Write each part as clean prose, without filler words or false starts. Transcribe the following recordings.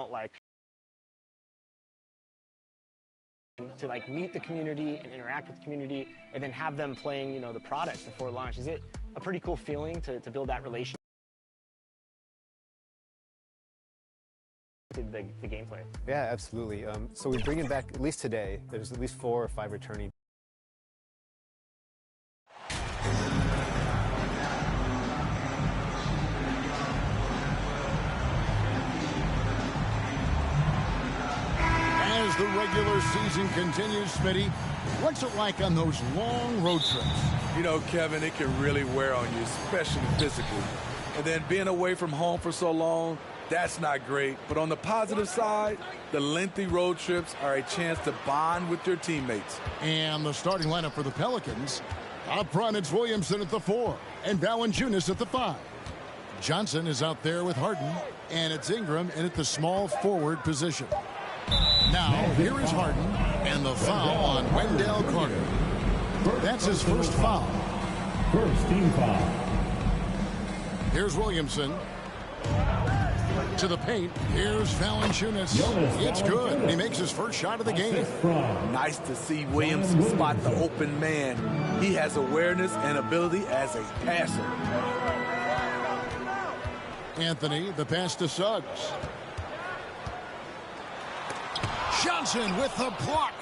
like to like meet the community and interact with the community and then have them playing, you know, the product before launch. Is it a pretty cool feeling to build that relationship to the gameplay? Yeah, absolutely. So we bring it back at least today. There's at least 4 or 5 returning. As the regular season continues, Smitty, what's it like on those long road trips? You know, Kevin, it can really wear on you, especially physically. And then being away from home for so long, that's not great. But on the positive side, the lengthy road trips are a chance to bond with your teammates. And the starting lineup for the Pelicans. Up front, it's Williamson at the 4 and Valanciunas at the 5. Johnson is out there with Harden, and it's Ingram in at the small forward position. Now, here is Harden, and the foul on Wendell Carter. That's his first foul. First team foul. Here's Williamson. To the paint. Here's Valanciunas. It's good. He makes his first shot of the game. Nice to see Williamson spot the open man. He has awareness and ability as a passer. Anthony, the pass to Suggs. Johnson with the block.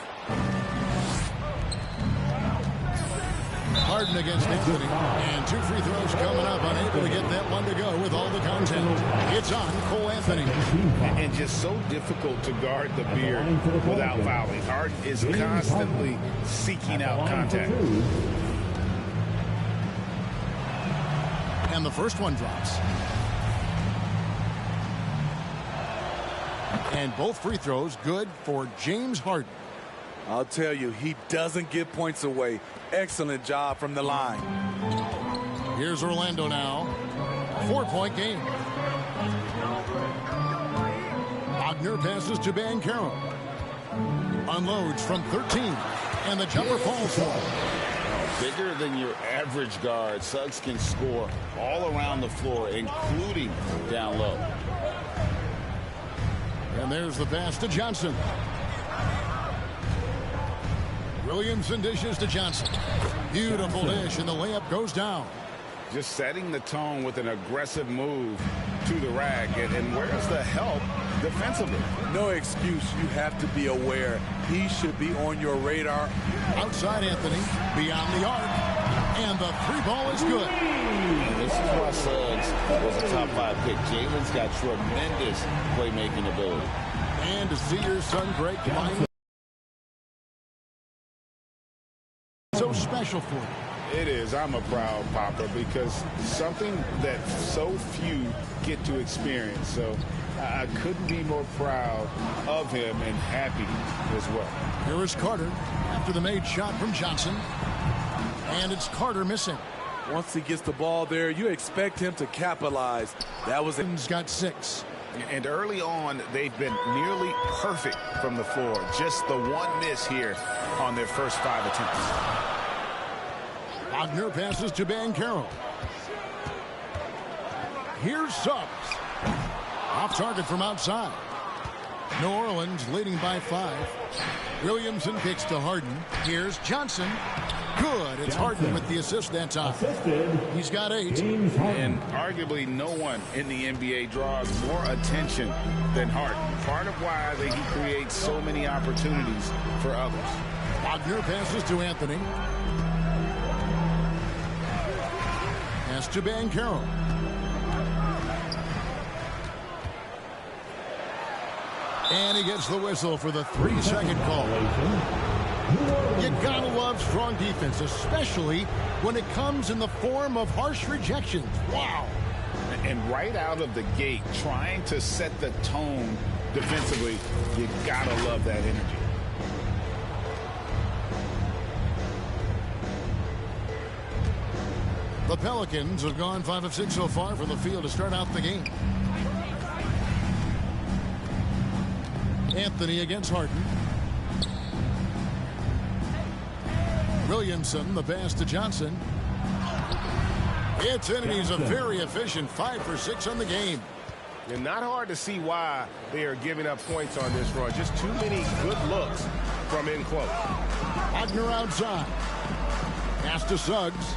Harden against Anthony. And 2 free throws coming up. Unable to get that one to go with all the contact. It's on Cole Anthony. And just so difficult to guard the beard without fouling. Harden is constantly seeking out contact. And the first one drops. And both free throws good for James Harden. I'll tell you, he doesn't give points away. Excellent job from the line. Here's Orlando now. 4-point game. Wagner passes to Banchero. Unloads from 13. And the jumper falls for. Bigger than your average guard, Suggs can score all around the floor, including down low. And there's the pass to Johnson. Williamson dishes to Johnson. Beautiful dish, and the layup goes down. Just setting the tone with an aggressive move to the rack. And where's the help defensively? No excuse. You have to be aware. He should be on your radar. Outside Anthony, beyond the arc. And the 3 ball is good. And this is why Suggs was a top 5 pick. Jalen's got tremendous playmaking ability. And to see your son break line. So special for you. It is. I'm a proud papa because something that so few get to experience. So I couldn't be more proud of him and happy as well. Here is Carter after the made shot from Johnson. And it's Carter missing. Once he gets the ball there, you expect him to capitalize. That was it. He's got 6. And early on, they've been nearly perfect from the floor. Just the one miss here on their first 5 attempts. Wagner passes to Banchero. Here's Suggs. Off target from outside. New Orleans leading by 5. Williamson kicks to Harden. Here's Johnson. Good. It's Harden with the assist that time. He's got 8. And arguably no one in the NBA draws more attention than Harden. Part of why he creates so many opportunities for others. Wagner passes to Anthony. Pass to Banchero. And he gets the whistle for the 3-second call. You gotta love strong defense, especially when it comes in the form of harsh rejections. Wow. And right out of the gate, trying to set the tone defensively, you gotta love that energy. The Pelicans have gone 5 of 6 so far from the field to start out the game. Anthony against Harden. Williamson, the pass to Johnson. It's in, and he's a very efficient 5 for 6 on the game. And not hard to see why they are giving up points on this run. Just too many good looks from in close. Wagner outside. Pass to Suggs.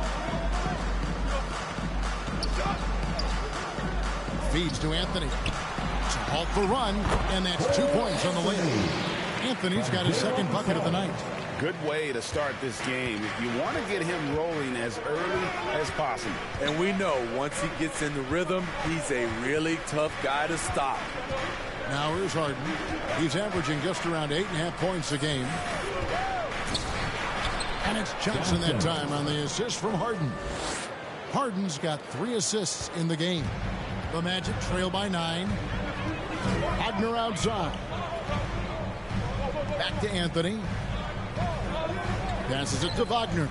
Feeds to Anthony. To halt the run, and that's 2 points on the layup. Anthony's got his second bucket of the night. Good way to start this game. You want to get him rolling as early as possible. And we know once he gets in the rhythm, he's a really tough guy to stop. Now here's Harden. He's averaging just around 8.5 points a game. And it's Johnson that time on the assist from Harden. Harden's got 3 assists in the game. The Magic trail by 9. Wagner outside. Back to Anthony. Passes it to Wagner.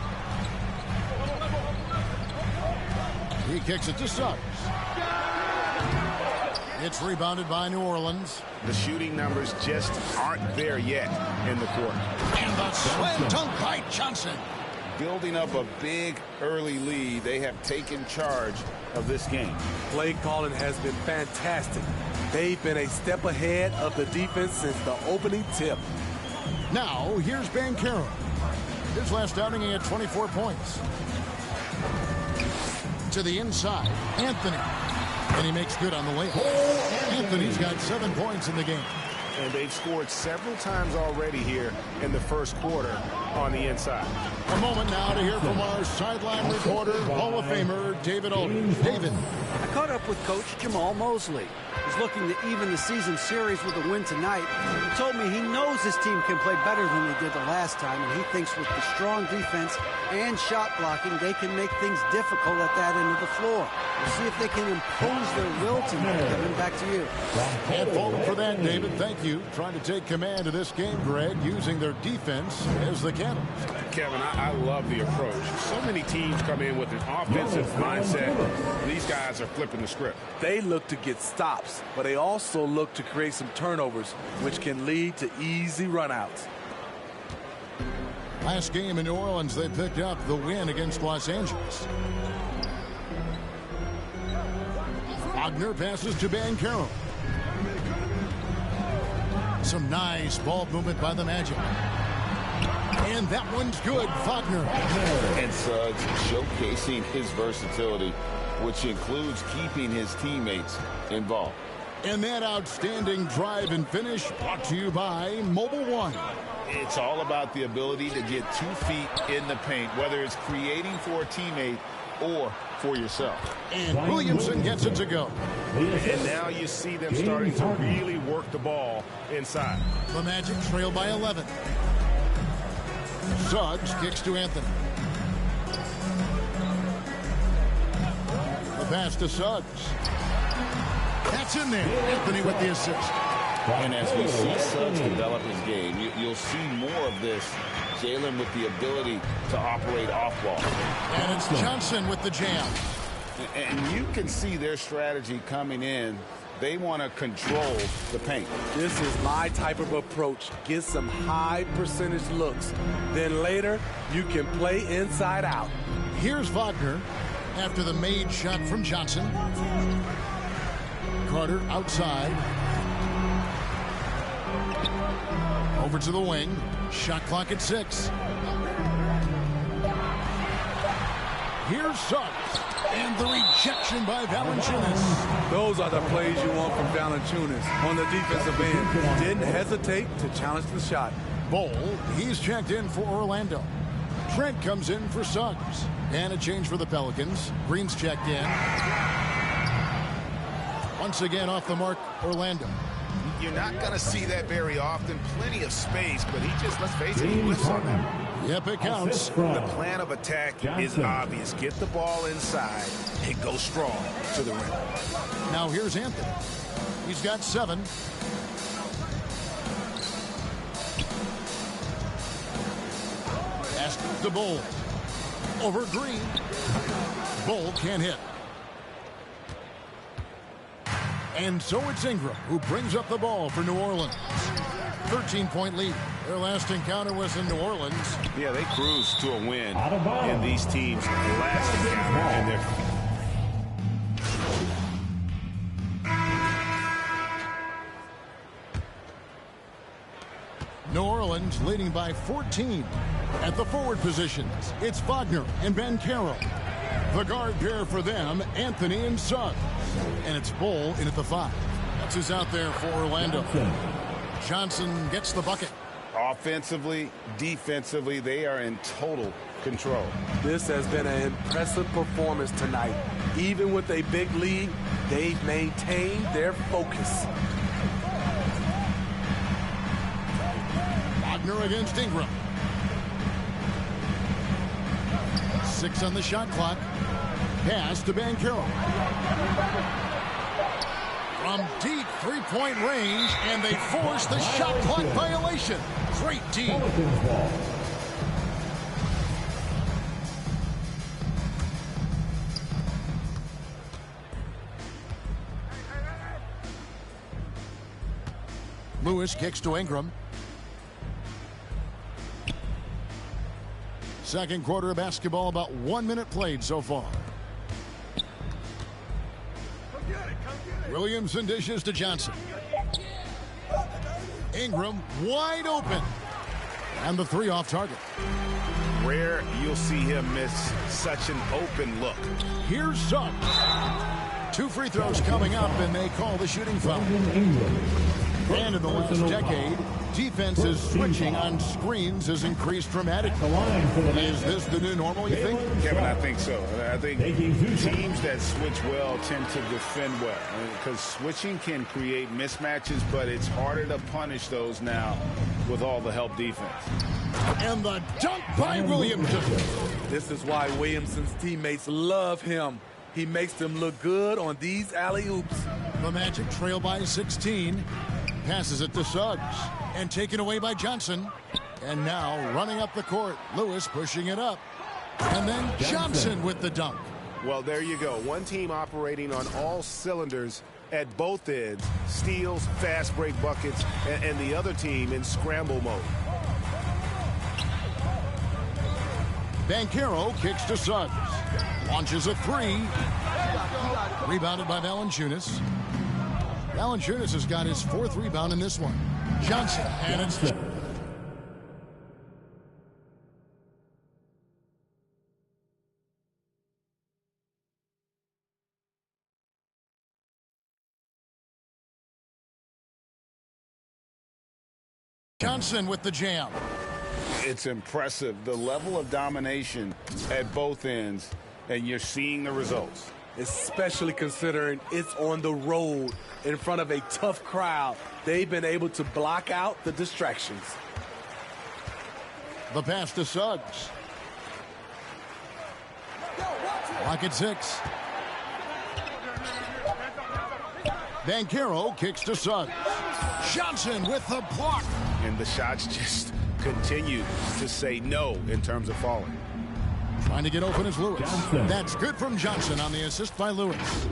He kicks it to Suggs. It's rebounded by New Orleans. The shooting numbers just aren't there yet in the quarter. And the slam dunk by Johnson. Building up a big early lead, they have taken charge of this game. Play calling has been fantastic. They've been a step ahead of the defense since the opening tip. Now, here's Banchero. His last outing, he had 24 points. To the inside, Anthony. And he makes good on the layup. Anthony's got 7 points in the game. And they've scored several times already here in the first quarter on the inside. A moment now to hear from our sideline reporter, Hall of Famer David Aldridge. David. I caught up with Coach Jamal Mosley. He's looking to even the season series with a win tonight. He told me he knows his team can play better than they did the last time, and he thinks with the strong defense and shot blocking, they can make things difficult at that end of the floor. We'll see if they can impose their will tonight. Kevin, back to you. Can't fault for that, David. Thank you. Trying to take command of this game, Greg, using their defense as the catalyst. Kevin, I love the approach. So many teams come in with an offensive mindset. These guys are flipping the script. They look to get stops, but they also look to create some turnovers, which can lead to easy runouts. Last game in New Orleans, they picked up the win against Los Angeles. Wagner passes to Banchero. Some nice ball movement by the Magic. And that one's good. Wagner. And Suggs showcasing his versatility, which includes keeping his teammates involved. And that outstanding drive and finish brought to you by Mobile One. It's all about the ability to get 2 feet in the paint, whether it's creating for a teammate or for yourself. And Williamson gets it to go. And now you see them starting to really work the ball inside. The Magic trail by 11. Suggs kicks to Anthony. The pass to Suggs. That's in there. Anthony with the assist. And as we see Suggs develop his game, you'll see more of this. Jalen with the ability to operate off ball. And it's Johnson with the jam. And you can see their strategy coming in. They want to control the paint. This is my type of approach. Get some high percentage looks. Then later, you can play inside out. Here's Wagner after the made shot from Johnson. Carter outside. Over to the wing. Shot clock at 6. Here's Suggs. And the rejection by Valanciunas. Those are the plays you want from Valanciunas on the defensive end. Didn't hesitate to challenge the shot. Bol, he's checked in for Orlando. Trent comes in for Suggs. And a change for the Pelicans. Green's checked in. Once again off the mark, Orlando. You're not going to see that very often. Plenty of space, but he just, let's face it, he whiffs on them. Yep, it counts. The plan of attack is obvious. Get the ball inside and go strong to the rim. Now here's Anthony. He's got 7. Pass to Bol. Over Green. Bol can't hit. And so it's Ingram who brings up the ball for New Orleans. 13-point lead. Their last encounter was in New Orleans. Yeah, they cruised to a win in these teams' last encounter. And Orleans leading by 14. At the forward positions, it's Wagner and Banchero. The guard pair for them, Anthony and Suggs. And it's Bull in at the 5. That's who's out there for Orlando. Johnson gets the bucket. Offensively, defensively, they are in total control. This has been an impressive performance tonight. Even with a big lead, they've maintained their focus. Wagner against Ingram. 6 on the shot clock. Pass to Banchero. From deep three-point range, and they force the shot clock violation. Great team. Lewis kicks to Ingram. Second quarter of basketball, about 1 minute played so far. Williamson dishes to Johnson. Ingram wide open. And the 3 off target. Rare you'll see him miss such an open look. Here's Suggs. 2 free throws coming up, and they call the shooting foul. And in the last decade, defenses switching on screens has increased dramatically. Is this the new normal, you think? Kevin, I think so. I think teams that switch well tend to defend well. Because switching can create mismatches, but it's harder to punish those now with all the help defense. And the dunk by Williamson. This is why Williamson's teammates love him. He makes them look good on these alley-oops. The Magic trail by 16. Passes it to Suggs. And taken away by Johnson. And now running up the court. Lewis pushing it up. And then Johnson with the dunk. Well, there you go. One team operating on all cylinders at both ends. Steals, fast break buckets, and the other team in scramble mode. Banchero kicks to Suggs. Launches a 3. Rebounded by Valanciunas. Valanciunas has got his 4th rebound in this one. Johnson, and it's Johnson with the jam. It's impressive, the level of domination at both ends, and you're seeing the results. Especially considering it's on the road in front of a tough crowd. They've been able to block out the distractions. The pass to Suggs. Clock at 6. Banchero kicks to Suggs. Johnson with the block. And the shots just continue to say no in terms of falling. Trying to get open is Lewis. Johnson. That's good from Johnson on the assist by Lewis.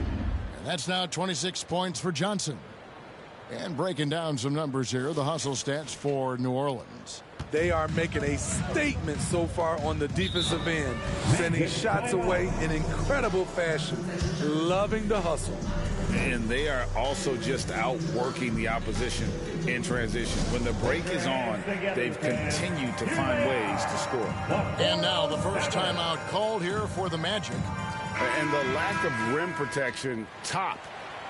And that's now 26 points for Johnson. And breaking down some numbers here, the hustle stats for New Orleans. They are making a statement so far on the defensive end, sending shots away in incredible fashion, loving the hustle. And they are also just outworking the opposition in transition. When the break is on, they've continued to find ways to score. And now the first timeout called here for the Magic. And the lack of rim protection, top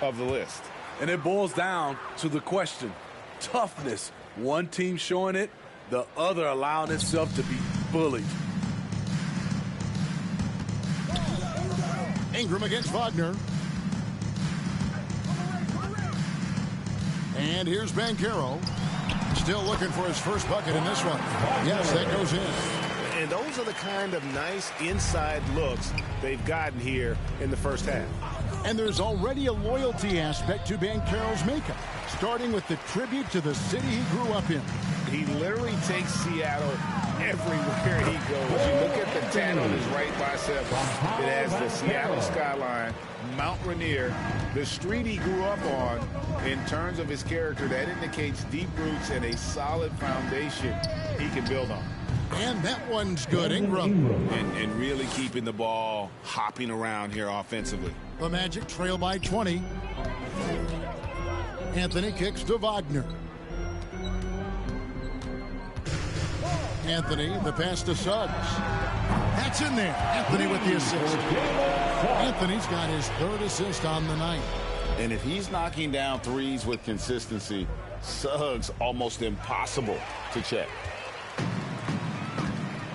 of the list. And it boils down to the question, toughness. One team showing it, the other allowing itself to be bullied. Ingram against Wagner. And here's Banchero. Still looking for his first bucket in this one. Yes, that goes in. And those are the kind of nice inside looks they've gotten here in the first half. And there's already a loyalty aspect to Banchero's makeup, starting with the tribute to the city he grew up in. He literally takes Seattle everywhere he goes. You look at the tat on his right bicep. It has the Seattle skyline, Mount Rainier, the street he grew up on. In terms of his character, that indicates deep roots and a solid foundation he can build on. And that one's good, Ingram. And really keeping the ball hopping around here offensively. The Magic trail by 20. Anthony kicks to Wagner. Anthony, the pass to Suggs. That's in there. Anthony with the assist. Anthony's got his 3rd assist on the night. And if he's knocking down threes with consistency, Suggs almost impossible to check.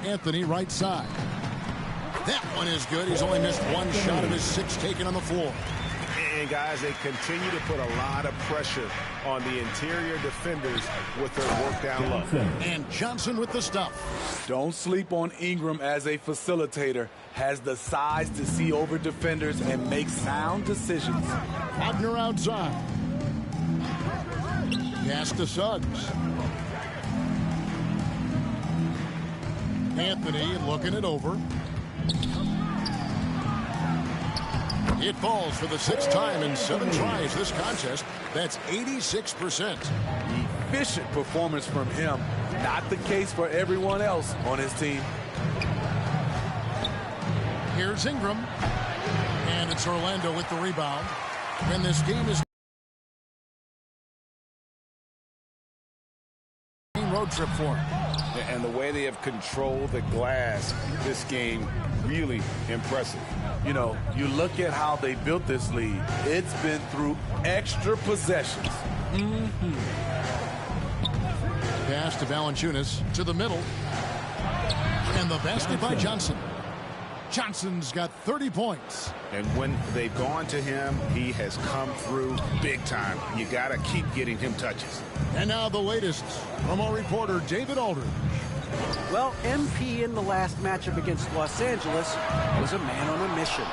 Anthony right side. That one is good. He's only missed 1 shot of his 6 taken on the floor. And guys, they continue to put a lot of pressure on the interior defenders with their work down low. And Johnson with the stuff. Don't sleep on Ingram as a facilitator. Has the size to see over defenders and make sound decisions. Wagner outside. Pass to Suggs. Anthony looking it over. It falls for the 6th time in 7 tries this contest. That's 86%. Efficient performance from him. Not the case for everyone else on his team. Here's Ingram. And it's Orlando with the rebound. And this game is road trip for him. And the way they have controlled the glass this game, really impressive. You know, you look at how they built this lead. It's been through extra possessions. Pass to Valanciunas to the middle. And the basket by Johnson. Johnson's got 30 points. And when they've gone to him, he has come through big time. You got to keep getting him touches. And now the latest from our reporter, David Aldridge. Well, MP in the last matchup against Los Angeles was a man on a mission.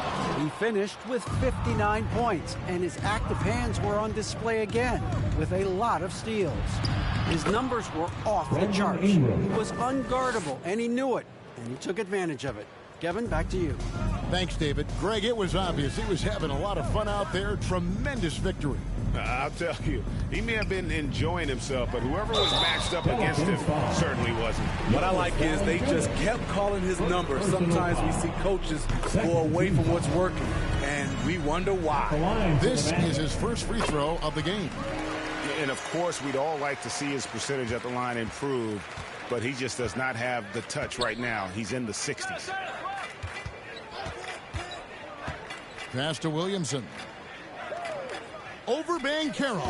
He finished with 59 points, and his active hands were on display again with a lot of steals. His numbers were off the charts. He was unguardable, and he knew it, and he took advantage of it. Kevin, back to you. Thanks, David. Greg, it was obvious he was having a lot of fun out there. Tremendous victory. I'll tell you, he may have been enjoying himself, but whoever was matched up against him certainly wasn't. What I like is they just kept calling his number. Sometimes we see coaches go away from what's working, and we wonder why. This is his first free throw of the game. And, of course, we'd all like to see his percentage at the line improve, but he just does not have the touch right now. He's in the 60s. Pass to Williamson. Over Banchero.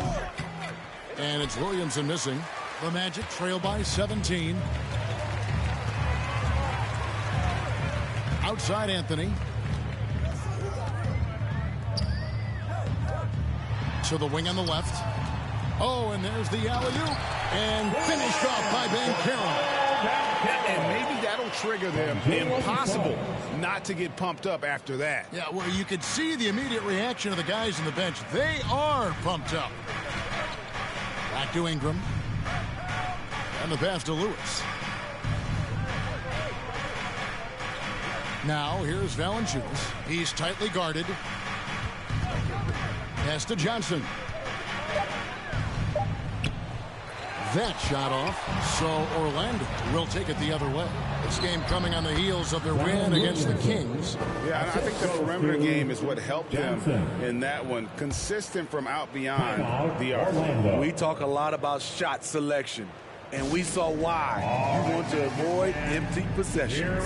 And it's Williamson missing. The Magic trail by 17. Outside Anthony. To the wing on the left. Oh, and there's the alley-oop. And finished off by Banchero. And maybe that'll trigger them. Impossible not to get pumped up after that. Yeah, well, you could see the immediate reaction of the guys on the bench. They are pumped up. Back to Ingram. And the pass to Lewis. Now, here's Valanciunas. He's tightly guarded. Pass to Johnson. That shot off, so Orlando will take it the other way. This game coming on the heels of their win against the Kings. Yeah, I think the perimeter game is what helped them in that one. Consistent from out beyond the arc. We talk a lot about shot selection, and we saw why. You want to avoid empty possessions.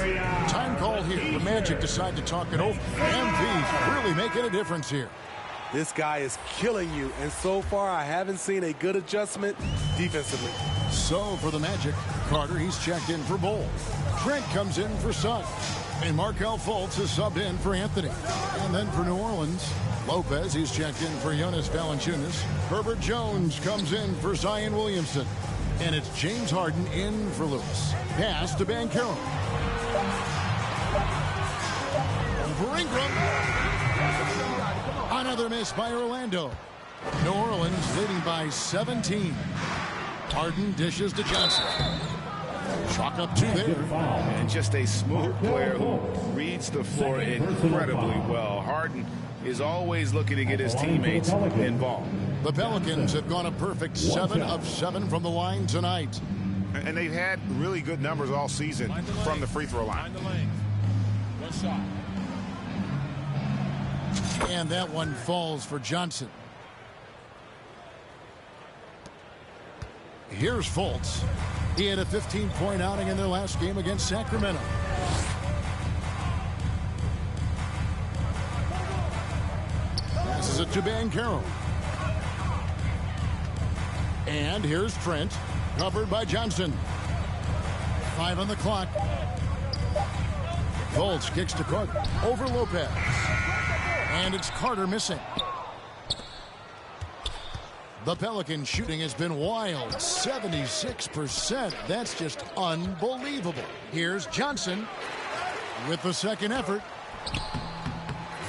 Time call here. The Magic decide to talk it over. MV's really making a difference here. This guy is killing you, and so far I haven't seen a good adjustment defensively. So for the Magic, Carter, he's checked in for Bol. Trent comes in for Suggs. And Markelle Fultz is subbed in for Anthony. And then for New Orleans, Lopez, he's checked in for Jonas Valanciunas. Herbert Jones comes in for Zion Williamson. And it's James Harden in for Lewis. Pass to Banchero. For Ingram. Another miss by Orlando. New Orleans leading by 17. Harden dishes to Johnson. Chalk up 2 there. And just a smooth player who reads the floor incredibly well. Harden is always looking to get his teammates involved. The Pelicans have gone a perfect 7 of 7 from the line tonight. And they've had really good numbers all season from the free throw line. One shot. And that one falls for Johnson. Here's Fultz. He had a 15-point outing in their last game against Sacramento. Passes it to Banchero. And here's Trent, covered by Johnson. 5 on the clock. Fultz kicks to Carter. Over Lopez. And it's Carter missing. The Pelicans shooting has been wild. 76%. That's just unbelievable. Here's Johnson with the second effort.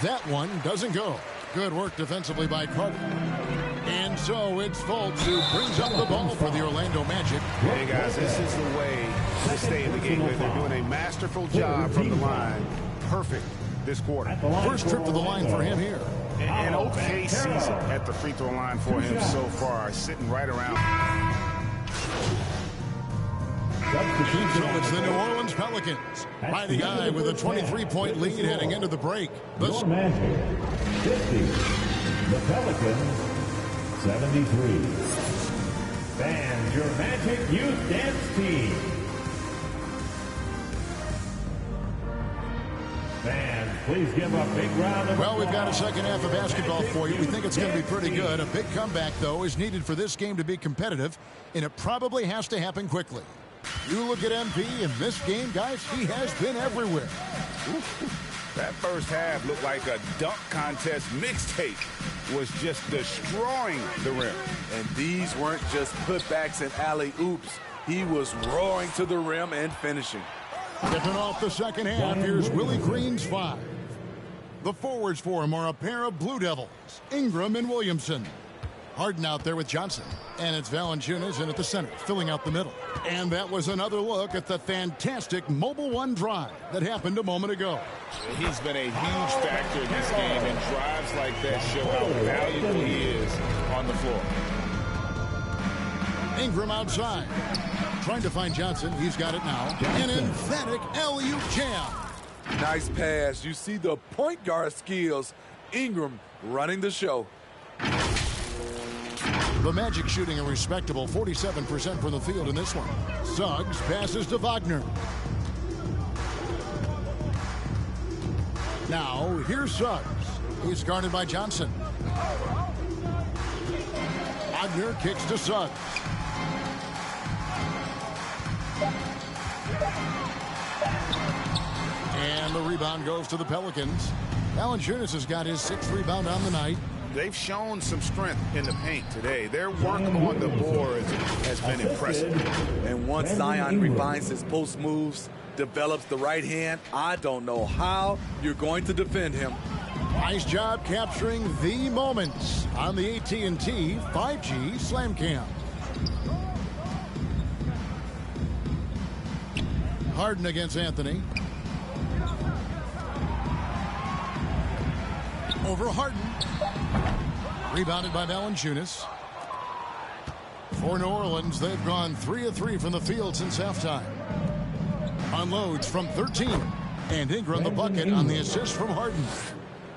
That one doesn't go. Good work defensively by Carter. And so it's Fultz who brings up the ball for the Orlando Magic. Hey, guys, this is the way to stay in the game. They're doing a masterful job from the line. Perfect this quarter. First trip to the line for him here. An okay season at the free throw line for him so far, sitting right around. So it's the New Orleans Pelicans by the guy with a 23-point lead heading into the break. Your Magic 50, the Pelicans 73. Fans, your Magic Youth Dance Team. Fans, please give a big round of applause. Well, we've got a second half of basketball for you. We think it's going to be pretty good. A big comeback, though, is needed for this game to be competitive, and it probably has to happen quickly. You look at MP in this game, guys, he has been everywhere. That first half looked like a dunk contest mixtape. Was just destroying the rim. And these weren't just putbacks and alley-oops. He was roaring to the rim and finishing. Kicking off the second half, here's Willie Green's 5. The forwards for him are a pair of Blue Devils, Ingram and Williamson. Harden out there with Johnson. And it's Valanciunas in at the center, filling out the middle. And that was another look at the fantastic Mobile One drive that happened a moment ago. He's been a huge factor in this game, and drives like that show how valuable he is on the floor. Ingram outside. Trying to find Johnson. He's got it now. An emphatic alley-oop jam. Nice pass. You see the point guard skills. Ingram running the show. The Magic shooting a respectable 47% from the field in this one. Suggs passes to Wagner. Now, here's Suggs. He's guarded by Johnson. Wagner kicks to Suggs. And the rebound goes to the Pelicans. Valanciunas has got his 6th rebound on the night. They've shown some strength in the paint today. Their work on the boards has been impressive. And once Zion refines his post moves, develops the right hand, I don't know how you're going to defend him. Nice job capturing the moments on the AT&T 5G Slam Cam. Harden against Anthony. Over Harden. Rebounded by Valanciunas. For New Orleans, they've gone 3 of 3 from the field since halftime. Unloads from 13. And Ingram the bucket on the assist from Harden.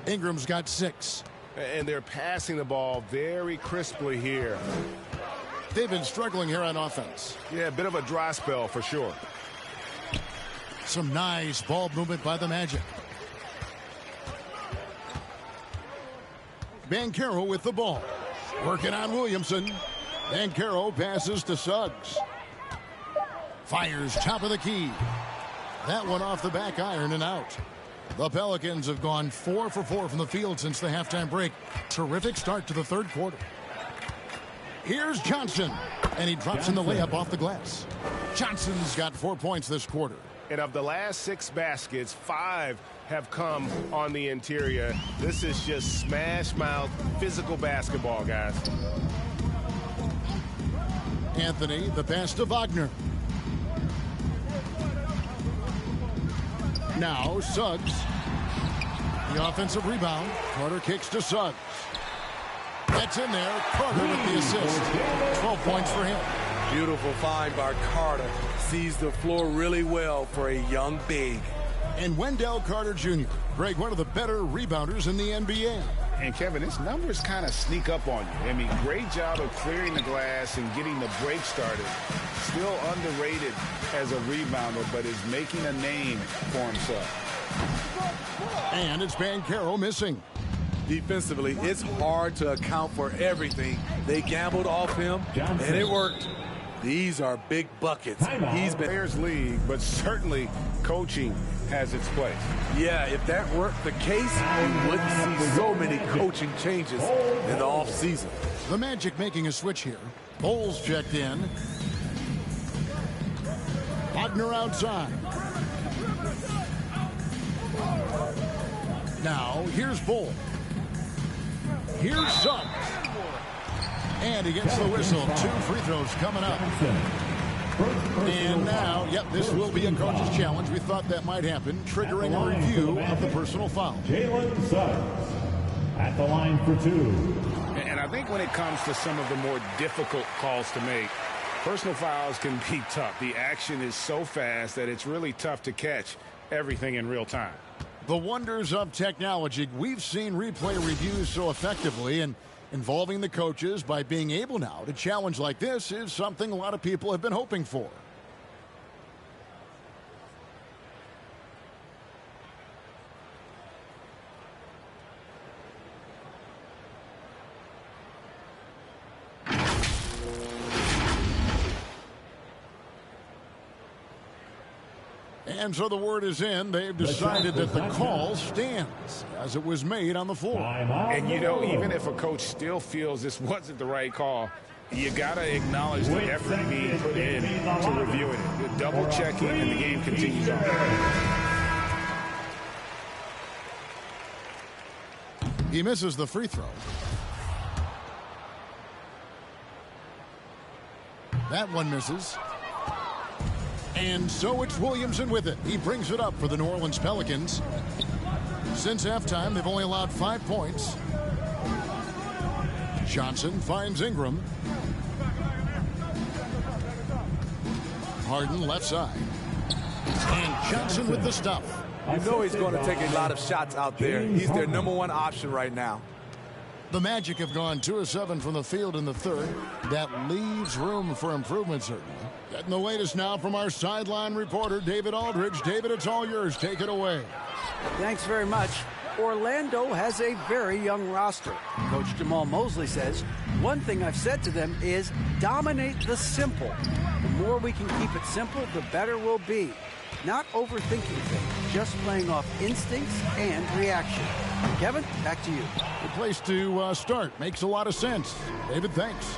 Ingram's got 6. And they're passing the ball very crisply here. They've been struggling here on offense. Yeah, a bit of a dry spell for sure. Some nice ball movement by the Magic. Banchero with the ball. Working on Williamson. Banchero passes to Suggs. Fires top of the key. That one off the back iron and out. The Pelicans have gone 4 for 4 from the field since the halftime break. Terrific start to the third quarter. Here's Johnson. And he drops in the layup off the glass. Johnson's got 4 points this quarter. And of the last 6 baskets, 5 have come on the interior. This is just smash mouth physical basketball, guys. Anthony, the pass to Wagner. Now Suggs. The offensive rebound. Carter kicks to Suggs. That's in there. Carter with the assist. 12 points for him. Beautiful find by Carter. Sees the floor really well for a young big. And Wendell Carter Jr., Greg, one of the better rebounders in the NBA. And Kevin, his numbers kind of sneak up on you. I mean, great job of clearing the glass and getting the break started. Still underrated as a rebounder, but is making a name for himself. And it's Banchero missing. Defensively, it's hard to account for everything. They gambled off him, and it worked. These are big buckets. He's been Players league, but certainly coaching has its place. Yeah, if that weren't the case, we wouldn't see so many coaching changes in the offseason. The Magic making a switch here. Bowles checked in. Wagner outside. Now, here's Bull. Here's Suggs. And he gets the whistle. 2 free throws coming up. And now, this will be a coach's challenge. We thought that might happen, triggering a review of the personal foul. Jalen Suggs at the line for 2. And I think when it comes to some of the more difficult calls to make, personal fouls can be tough. The action is so fast that it's really tough to catch everything in real time. The wonders of technology. We've seen replay reviews so effectively, and involving the coaches by being able now to challenge like this is something a lot of people have been hoping for. And so the word is in. They've decided that the call stands as it was made on the floor. And, you know, even if a coach still feels this wasn't the right call, you got to acknowledge the effort being put in to reviewing it. Double checking, and the game continues on. He misses the free throw. That one misses. And so it's Williamson with it. He brings it up for the New Orleans Pelicans. Since halftime, they've only allowed 5 points. Johnson finds Ingram. Harden left side. And Johnson with the stuff. You know he's going to take a lot of shots out there. He's their #1 option right now. The Magic have gone 2 of 7 from the field in the third. That leaves room for improvement, certainly. Getting the latest now from our sideline reporter, David Aldridge. David, it's all yours. Take it away. Thanks very much. Orlando has a very young roster. Coach Jamal Mosley says, one thing I've said to them is dominate the simple. The more we can keep it simple, the better we'll be. Not overthinking things, just playing off instincts and reaction. Kevin, back to you. Good place to start. Makes a lot of sense. David, thanks.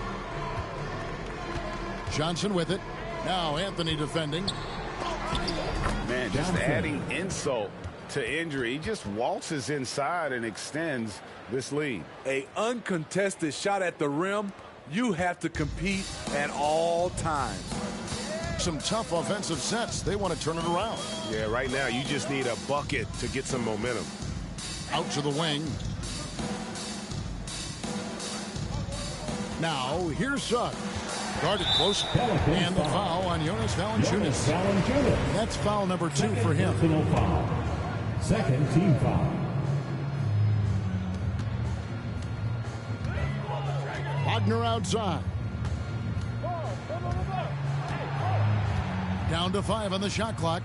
Johnson with it. Now Anthony defending. Man, just adding insult to injury. He just waltzes inside and extends this lead. An uncontested shot at the rim, you have to compete at all times. Some tough offensive sets. They want to turn it around. Yeah, right now you just need a bucket to get some momentum. Out to the wing. Now here's Suggs. Guarded close. And the foul on Jonas Valanciunas. That's foul number 2 for him. Second team foul. Wagner outside. Down to 5 on the shot clock.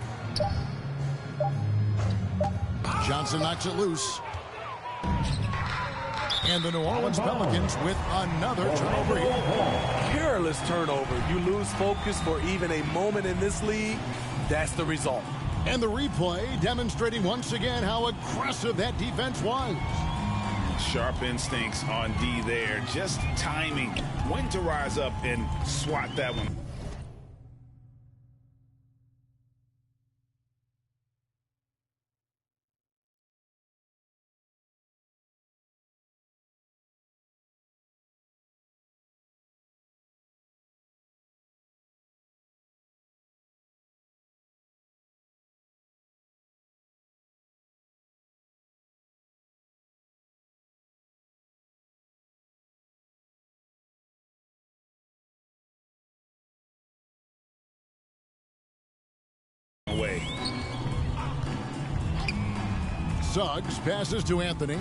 Johnson knocks it loose. And the New Orleans Pelicans with another turnover here. Careless turnover. You lose focus for even a moment in this league. That's the result. And the replay demonstrating once again how aggressive that defense was. Sharp instincts on D there. Just timing when to rise up and swat that one. Away. Suggs passes to Anthony.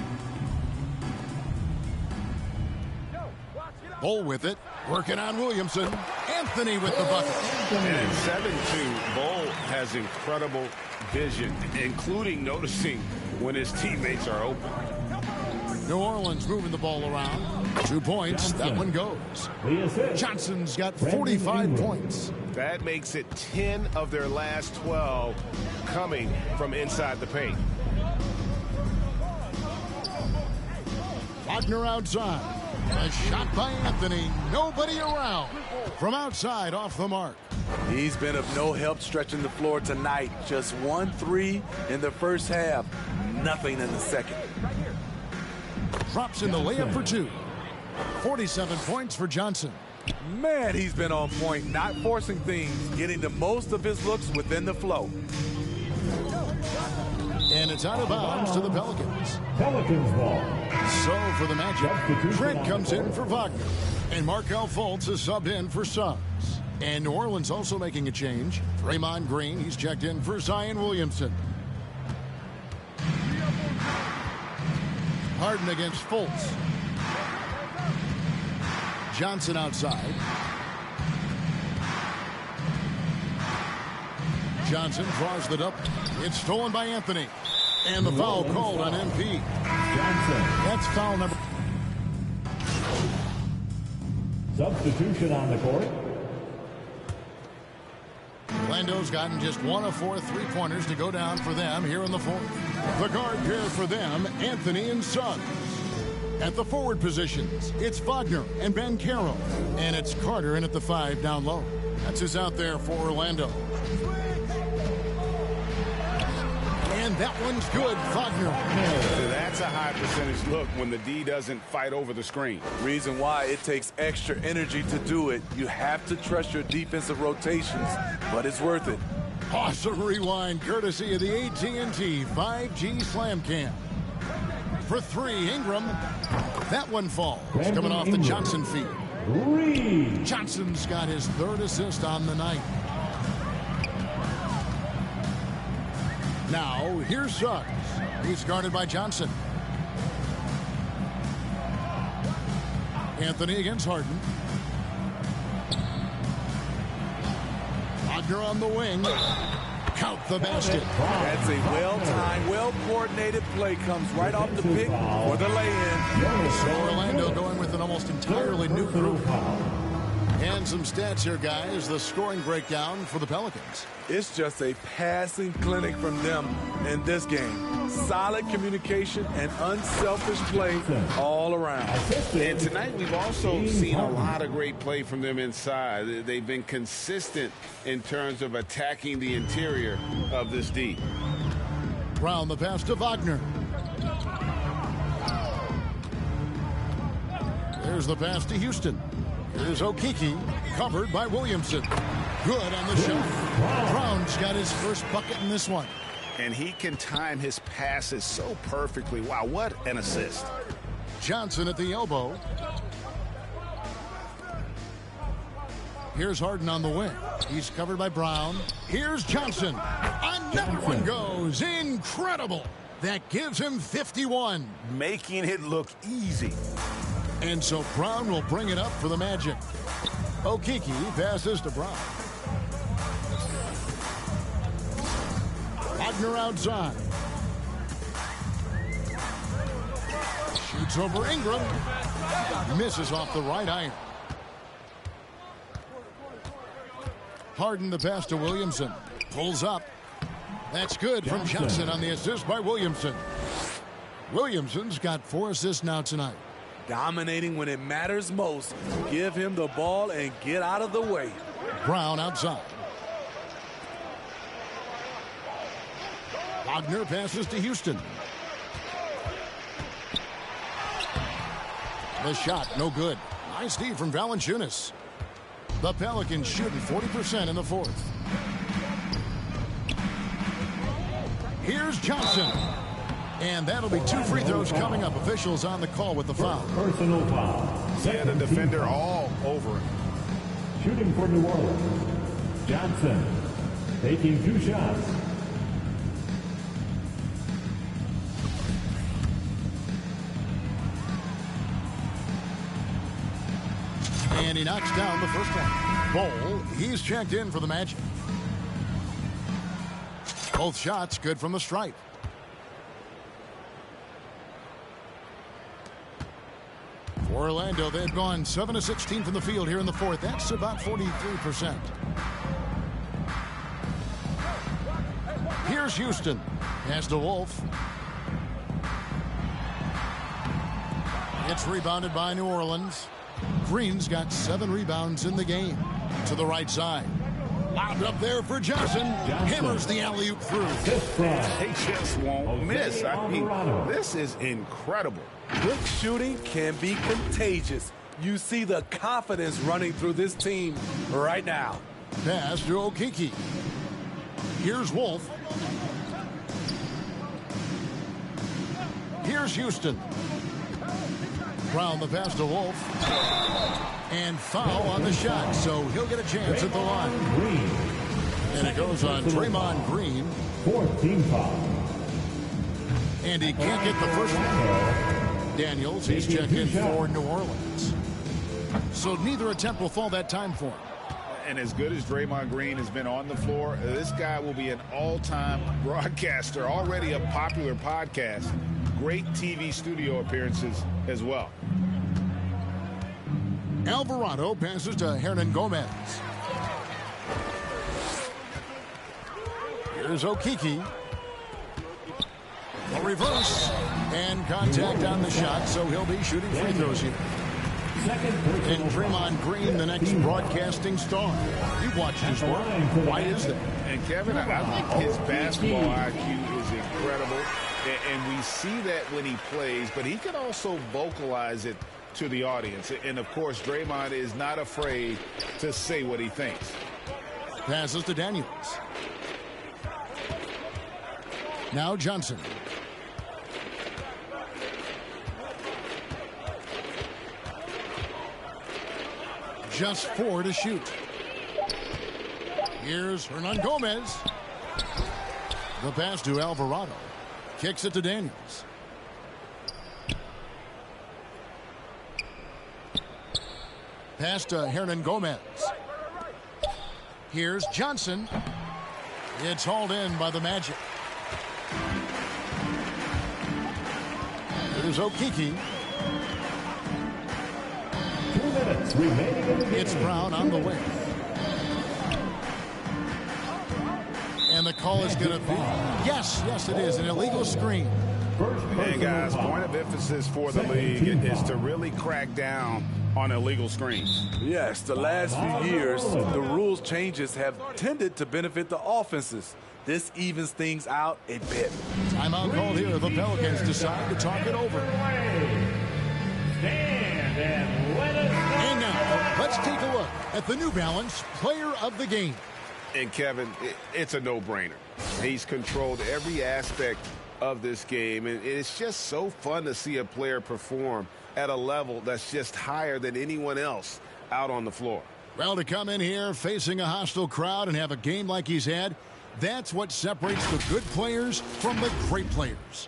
Bull with it. Working on Williamson. Anthony with the bucket. And at 7'2", Bull has incredible vision, including noticing when his teammates are open. New Orleans moving the ball around. 2 points. That one goes. Johnson's got 45 points. That makes it 10 of their last 12 coming from inside the paint. Wagner outside. A shot by Anthony. Nobody around. From outside, off the mark. He's been of no help stretching the floor tonight. Just 1 3 in the first half. Nothing in the second. Drops in the layup for 2. 47 points for Johnson. Man, he's been on point, not forcing things, getting the most of his looks within the flow. And it's out of bounds to the Pelicans. Pelicans ball. So for the Magic, Trent comes in for Wagner. And Markelle Fultz is subbed in for Suggs. And New Orleans also making a change. Draymond Green, he's checked in for Zion Williamson. Harden against Fultz. Johnson outside. Johnson draws the double. It's stolen by Anthony. And the foul called on MP. Johnson. That's foul number. Substitution on the court. Orlando's gotten just 1 of 4 3-pointers to go down for them here in the fourth. The guard pair for them, Anthony and Suggs. At the forward positions, it's Wagner and Ben Carroll. And it's Carter in at the 5 down low. That's who's out there for Orlando. And that one's good, Wagner. That's a high percentage look when the D doesn't fight over the screen. Reason why it takes extra energy to do it. You have to trust your defensive rotations, but it's worth it. Awesome rewind courtesy of the AT&T 5G Slam Cam. For 3, Ingram. That one falls. Coming off the Johnson feed. Johnson's got his 3rd assist on the night. Now, here's Suggs. He's guarded by Johnson. Anthony against Harden. Wagner on the wing. Count the basket. That's a well-timed, well-coordinated play. Comes right off the pick for the lay-in. So Orlando going with an almost entirely new group. And some stats here, guys. The scoring breakdown for the Pelicans. It's just a passing clinic from them in this game. Solid communication and unselfish play all around. And tonight we've also seen a lot of great play from them inside. They've been consistent in terms of attacking the interior of this D. Brown the pass to Wagner. There's the pass to Houston. Here's Okeke, covered by Williamson. Good on the shot. Brown's got his first bucket in this one. And he can time his passes so perfectly. Wow, what an assist. Johnson at the elbow. Here's Harden on the wing. He's covered by Brown. Here's Johnson. Another one goes. Incredible. That gives him 51. Making it look easy. And so Brown will bring it up for the Magic. Okeke passes to Brown. Wagner outside. Shoots over Ingram. Misses off the right iron. Harden the pass to Williamson. Pulls up. That's good from Johnson on the assist by Williamson. Williamson's got 4 assists now tonight. Dominating when it matters most. Give him the ball and get out of the way. Brown outside. Wagner passes to Houston. The shot, no good. Nice D from Valanciunas. The Pelicans shooting 40% in the fourth. Here's Johnson. And that'll be 2 free throws coming up. Officials on the call with the foul. Personal foul. Yeah, the defender all over it. Shooting for New Orleans. Johnson taking 2 shots. And he knocks down the first one. Bowl, he's checked in for the Magic. Both shots good from the stripe. For Orlando, they've gone 7 of 16 from the field here in the fourth. That's about 43%. Here's Houston. Pass to Wolf. It's rebounded by New Orleans. Green's got 7 rebounds in the game. To the right side. Lobbed up there for Johnson. Hammers the alley-oop through. They just won't miss. I mean, this is incredible. Good shooting can be contagious. You see the confidence running through this team right now. Pass to Okeke. Here's Wolf. Here's Houston. Brown the pass to Wolf. And foul on the shot, so he'll get a chance at the line. And it goes on Draymond Green. 4th team foul. And he can't get the first one. Daniels, he's checked in for New Orleans. So neither attempt will fall that time for him. And as good as Draymond Green has been on the floor, this guy will be an all-time broadcaster, already a popular podcast. Great TV studio appearances as well. Alvarado passes to Hernan Gomez. Here's Okeke. A reverse. And contact on the shot, so he'll be shooting free throws here. And Draymond Green, the next broadcasting star. You've watched his work. Why is that? And Kevin, I think his basketball IQ is incredible. And we see that when he plays, but he can also vocalize it to the audience. And, of course, Draymond is not afraid to say what he thinks. Passes to Daniels. Now Johnson. Just 4 to shoot. Here's Hernan Gomez. The pass to Alvarado. Kicks it to Daniels. Pass to Hernan Gomez. Here's Johnson. It's hauled in by the Magic. Here's Okeke. 2 minutes remaining in the game. It's Brown on the way. And the call is going to be, yes, it is, an illegal screen. And guys, point of emphasis for the league is to really crack down on illegal screens. Yes, the last few years, the rules changes have tended to benefit the offenses. This evens things out a bit. Timeout called here. The Pelicans decide to talk it over. Stand and let us go. And now, let's take a look at the New Balance Player of the Game. And Kevin, it's a no-brainer. He's controlled every aspect of this game, and it's just so fun to see a player perform at a level that's just higher than anyone else out on the floor. Well, to come in here facing a hostile crowd and have a game like he's had, that's what separates the good players from the great players.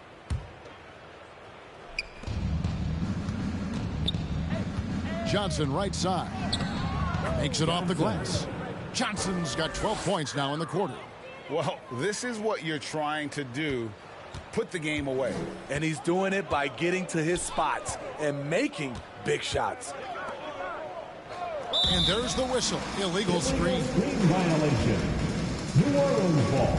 Johnson right side. Makes it off the glass. Johnson's got 12 points now in the quarter. Well, this is what you're trying to do. Put the game away. And he's doing it by getting to his spots and making big shots. And there's the whistle. Illegal screen. Screen violation. New Orleans ball.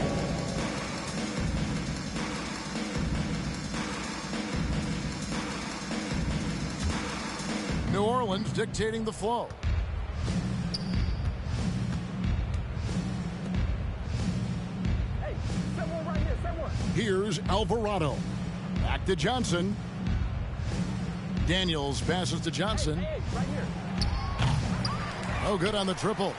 New Orleans dictating the flow. Here's Alvarado. Back to Johnson. Daniels passes to Johnson. No good on the triple.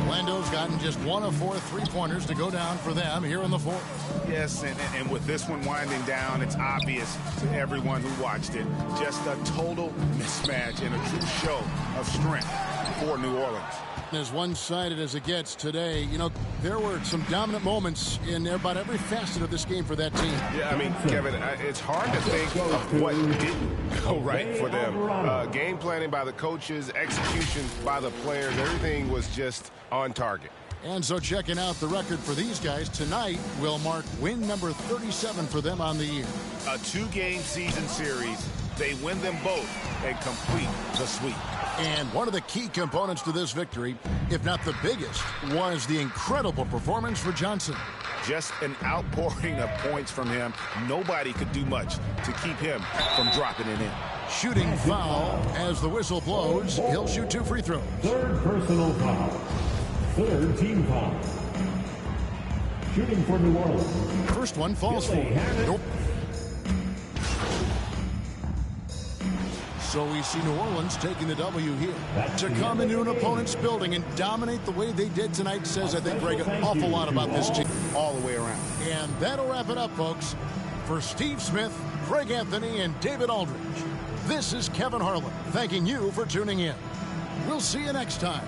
Orlando's gotten just 1 of 4 three-pointers to go down for them here in the fourth. Yes, and with this one winding down, it's obvious to everyone who watched it. Just a total mismatch and a true show of strength for New Orleans. As one-sided as it gets today, you know, there were some dominant moments in about every facet of this game for that team. Yeah, I mean, Kevin, it's hard to think of what didn't go right for them. Game planning by the coaches, execution by the players, everything was just on target. And so checking out the record for these guys tonight will mark win number 37 for them on the year. A 2-game season series. They win them both and complete the sweep. And one of the key components to this victory, if not the biggest, was the incredible performance for Johnson. Just an outpouring of points from him. Nobody could do much to keep him from dropping it in. Shooting foul as the whistle blows. He'll shoot 2 free throws. Third personal foul. Third team foul. Shooting for New Orleans. First one falls for him. Nope. So we see New Orleans taking the W here. To come into an opponent's building and dominate the way they did tonight says, I think, Greg, an awful lot about this team. All the way around. And that'll wrap it up, folks. For Steve Smith, Greg Anthony, and David Aldridge, this is Kevin Harlan thanking you for tuning in. We'll see you next time.